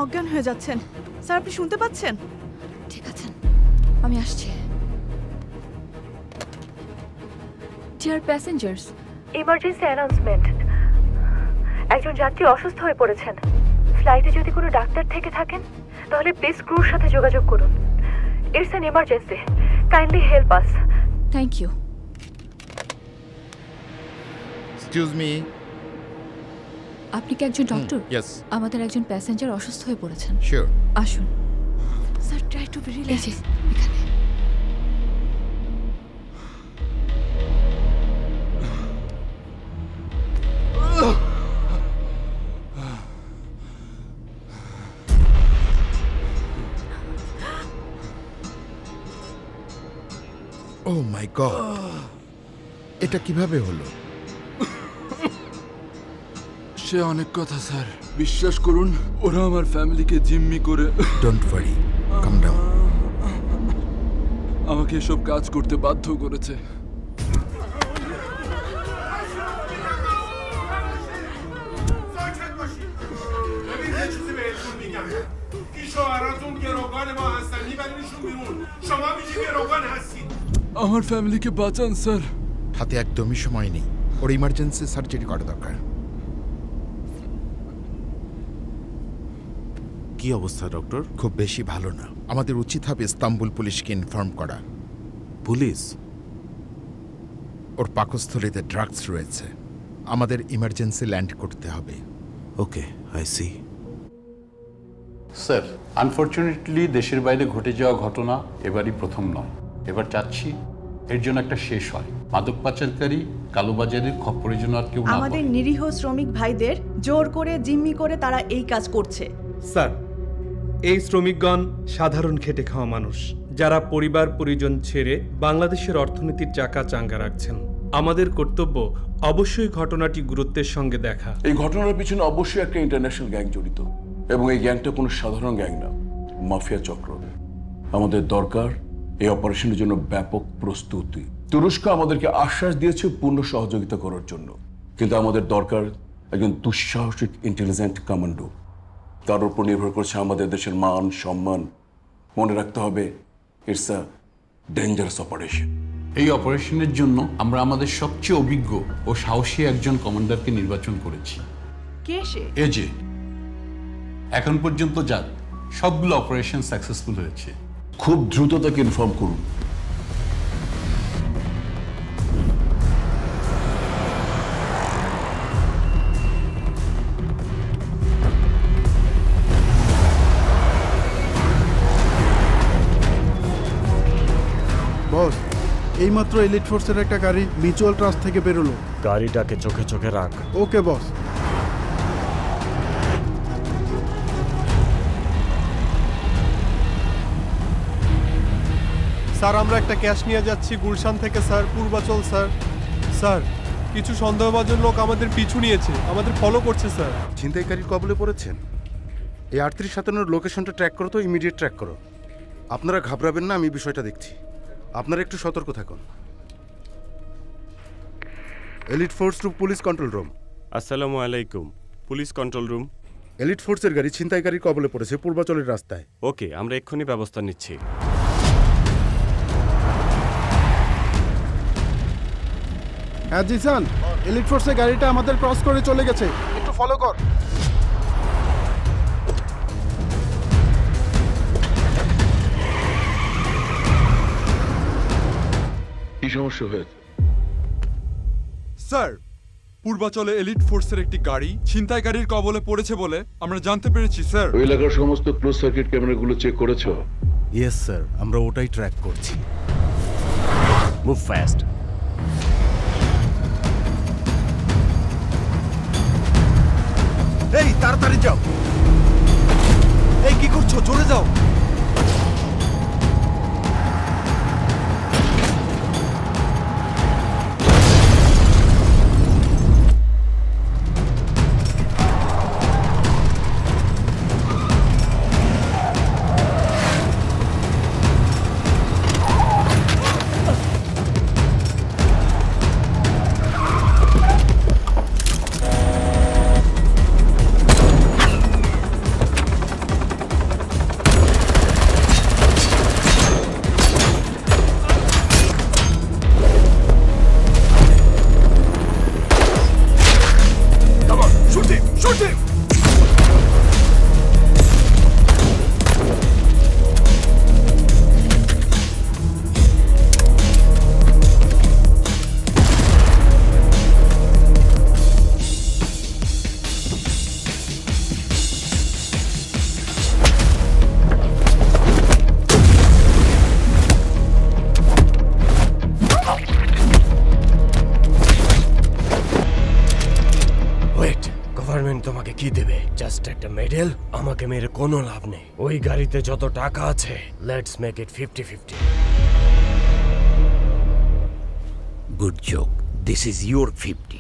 অজ্ঞান হয়ে যাচ্ছেন। স্যার আপনি শুনতে পাচ্ছেন? ঠিক আছে, আমি আসছি। Deer passengers, emergency announcement. একজন যাত্রী অসুস্থ হয়ে পড়েছেন। ফ্লাইটে যদি কোনো ডাক্তার থেকে থাকেন তাহলে প্লিজ ক্রুর সাথে যোগাযোগ করুন। It's an emergency, kindly help us. Thank you. Excuse me, আপনি কি একজন ডক্টর? ইয়েস। আমাদের একজন প্যাসেঞ্জার অসুস্থ হয়ে পড়েছেন। শিওর। আসুন। Sir try to be relax. এখানে। ও মাই গড, এটা কিভাবে হলো? সে অনেক কথা স্যার, বিশ্বাস করুন ওরা আমার ফ্যামিলিকে জিম্মি করে। Don't worry, calm down. আমাকে এসব কাজ করতে বাধ্য করেছে। আমার ফ্যামিলিকে বাঁচান স্যার। হাতে একদমই সময় নেই, ওর ইমার্জেন্সি সার্জারি করা দরকার। কি অবস্থা ডক্টর? খুব বেশি ভালো না। আমাদের উচিত হবে ইস্তাম্বুল পুলিশকে ইনফর্ম করা। পুলিশ? ওর পাকস্থলীতে ড্রাগস রয়েছে, আমাদের ইমার্জেন্সি ল্যান্ড করতে হবে। ওকে, আই সি। স্যার, আনফর্চুনেটলি দেশের বাইরে ঘটে যাওয়া ঘটনা এবারই প্রথম নয়। এবার চাচ্ছি এর জন্য একটা শেষ হয়। মাদক পাচারকারী, কালোবাজারের খপ্পরের জন্য আর কেউ না আমাদের পড়ে। নিরীহ শ্রমিক ভাইদের জোর করে জিম্মি করে তারা এই কাজ করছে। স্যার, এই শ্রমিকগণ সাধারণ খেটে খাওয়া মানুষ, যারা পরিবার পরিজন ছেড়ে বাংলাদেশের অর্থনীতির চাকা চাঙ্গা রাখছেন। আমাদের কর্তব্য অবশ্যই ঘটনাটি গুরুত্বের সঙ্গে দেখা। এই ঘটনার পিছনে অবশ্যই একটা ইন্টারন্যাশনাল গ্যাং জড়িত, এবং এই গ্যাংটা কোনো সাধারণ গ্যাং না, মাফিয়া চক্র। আমাদের দরকার এই অপারেশনের জন্য ব্যাপক প্রস্তুতি। তুরস্ক আমাদেরকে আশ্বাস দিয়েছে পূর্ণ সহযোগিতা করার জন্য, কিন্তু আমাদের দরকার একজন দুঃসাহসিক ইন্টেলিজেন্ট কমান্ডো। তার উপর নির্ভর করছে আমাদের দেশের মান সম্মান। মনে রাখতে হবে, ইটস আ ডেঞ্জারাস অপারেশন। এই অপারেশনের জন্য আমরা আমাদের সবচেয়ে অভিজ্ঞ ও সাহসী একজন কমান্ডারকে নির্বাচন করেছি। কে সে? এই যে এখন পর্যন্ত যার সবগুলো অপারেশন সাকসেসফুল হয়েছে। খুব দ্রুত তাকে ইনফর্ম করুন। বস, এইমাত্র এলিট ফোর্সের একটা গাড়ি মিউচুয়াল ট্রাস্ট থেকে বেরোলো। গাড়িটাকে চোখে চোখে রাখ। ওকে বস। স্যার, আমরা একটা ক্যাশ নিয়ে যাচ্ছি গুলশান থেকে স্যার, পূর্বাচল স্যার। স্যার, কিছু সন্দেহভাজন লোক আমাদের পিছু নিয়েছে, আমাদের ফলো করছে স্যার। ছিনতাইকারীর কবলে পড়েছেন? এই 3857 লোকেশনটা ট্র্যাক করো তো, ইমিডিয়েট ট্র্যাক করো। আপনারা ঘাবড়াবেন না, আমি বিষয়টা দেখছি। আপনারা একটু সতর্ক থাকুন। Elite force to police control room. আসসালামু আলাইকুম, পুলিশ কন্ট্রোল রুম। এলিট ফোর্সের গাড়ি ছিনতাইকারীর কবলে পড়েছে পূর্বাচলের রাস্তায়। ওকে, আমরা এক্ষুনি ব্যবস্থা নিচ্ছি। হ্যাঁ জিসান, এলিট ফোর্সের গাড়িটা আমাদের ক্রস করে চলে গেছে, একটু ফলো কর। কি সমস্যা হয়েছে? স্যার, পূর্বাচলে এলিট ফোর্সের একটি গাড়ি ছিনতাইকারীর কবলে পড়েছে বলে আমরা জানতে পেরেছি স্যার। ওই এলাকার সমস্ত ক্লোজ সার্কিট ক্যামেরাগুলো চেক করেছো? ইয়েস স্যার, আমরা ওটাই ট্র্যাক করছি। Move fast. এই তাড়াতাড়ি যাও। এই কি করছো? চলে যাও। কি দেবে? জাস্ট একটা মেডেল? আমাকে মেরে কোনো লাভ নেই। ওই গাড়িতে যত টাকা আছে, let's make it 50-50। Good joke. This is your 50.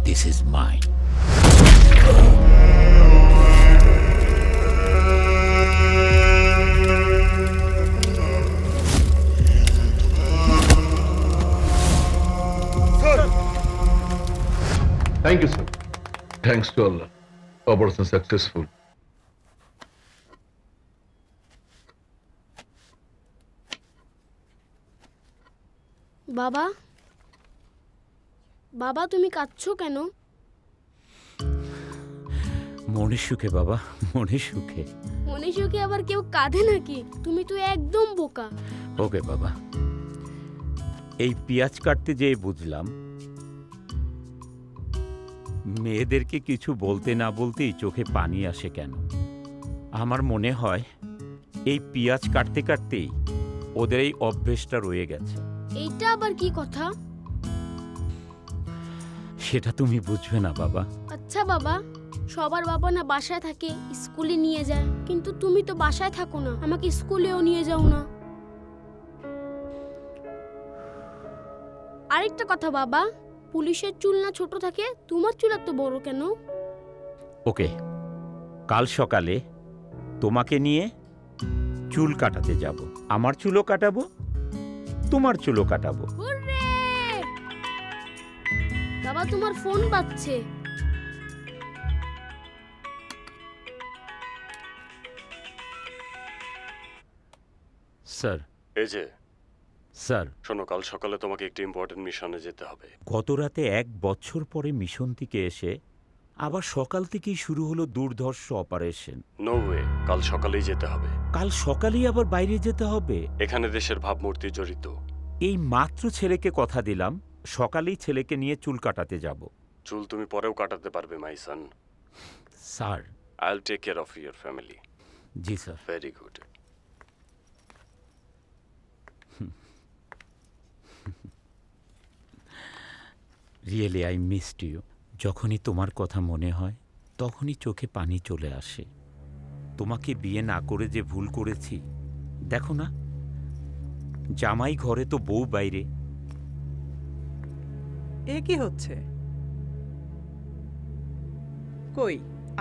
This is mine. Thank you, sir. Thanks to Allah. Operation successful. বাবা, বাবা তুমি কাঁদছো কেন? মনে সুখে বাবা, মনে সুখে। মনে সুখে আবার কেউ কাঁদে নাকি? তুমি তো একদম বোকা। ওকে বাবা, এই পেঁয়াজ কাটতে যেয়ে বুঝলাম মেয়েদেরকে কিছু বলতে না বলতেই চোখে পানি আসে কেন। আমার মনে হয় এই পেঁয়াজ কাটতে কাটতেই ওদের এই অভ্যেসটা রয়ে গেছে। এইটা আবার কি কথা? সেটা তুমি বুঝবে না বাবা। আচ্ছা বাবা, সবার বাবা না বাসায় থাকে, স্কুলে নিয়ে যায়, কিন্তু তুমি তো বাসায় থাকো না, আমাকে স্কুলেও নিয়ে যাও না। আরেকটা কথা বাবা, পুলিশের চুল না ছোট থাকে, তোমার চুল এত বড় কেন? ওকে, কাল সকালে তোমাকে নিয়ে চুল কাটাতে যাব। আমার চুলও কাটাবো, তোমার চুলও কাটাবো। হুররে! বাবা তোমার ফোন বাজছে। স্যার। এই যে স্যার, শোনো, কাল সকালে তোমাকে একটি ইম্পর্টেন্ট মিশনে যেতে হবে। গত রাতে 1 বছর পরে মিশন থেকে এসে আবার সকাল থেকেই শুরু হলো দুর্ধর্ষ অপারেশন। নো ওয়ে, কাল সকালেই যেতে হবে। কাল সকালেই আবার বাইরে যেতে হবে? এখানে দেশের ভাবমূর্তি জড়িত। এই মাত্র ছেলেকে কথা দিলাম, সকালেই ছেলেকে নিয়ে চুল কাটাতে যাব। চুল তুমি পরেও কাটাতে পারবে my son. Sir, I will take care of your family. জি sir. Very good. Really I missed you. যখনই তোমার কথা মনে হয় তখনই চোখে পানি চলে আসে। তোমাকে বিয়ে না করে যে ভুল করেছি, দেখো না, জামাই ঘরে তো বউ বাইরে। এ কি হচ্ছে? কই,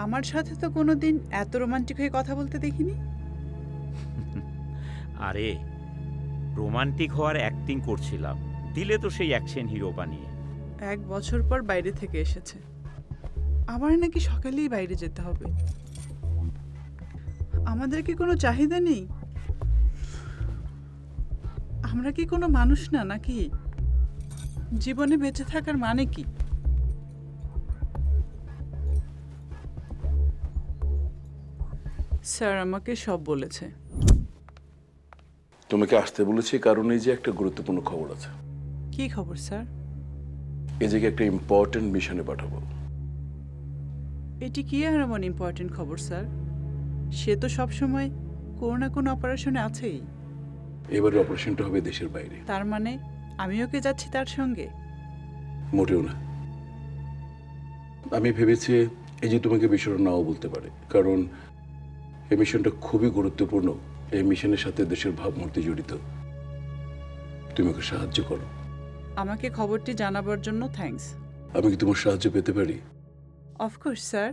আমার সাথে তো কোনোদিন এত রোমান্টিক হয়ে কথা বলতে দেখিনি। আরে রোমান্টিক হওয়ার অ্যাক্টিং করছিলাম, দিলে তো সেই অ্যাকশন হিরো বানিয়ে। 1 বছর পর বাইরে থেকে এসেছে, আমার নাকি সকালেই বাইরে যেতে হবে। আমাদের কি কোনো চাহিদা নেই? আমরা কি কোনো মানুষ না নাকি? জীবনে বেঁচে থাকার মানে কি? স্যার আমাকে সব বলেছে। তোমাকে আসতে বলেছি কারণ এই যে একটা গুরুত্বপূর্ণ খবর আছে। কি খবর স্যার? এই যে একটা ইম্পর্টেন্ট মিশনে পাঠাবো। এটি কি আর এমন ইম্পর্টেন্ট খবর স্যার? সে তো সবসময় কোনো না কোনো অপারেশনে আছেই। এবারে অপারেশনটা হবে দেশের বাইরে। তার মানে আমিও কি যাচ্ছি তার সঙ্গে? মোটেও না। আমি ভেবেছি এই যে তোমাকে বিষয়টা নাও বলতে পারে, কারণ এই মিশনটা খুবই গুরুত্বপূর্ণ। এই মিশনের সাথে দেশের ভাবমূর্তি জড়িত। তুমি ওকে সাহায্য করো। আমাকে খবরটি জানাবার জন্য থ্যাঙ্কস। আমি কি তোমার সাহায্য পেতে পারি? Of course sir.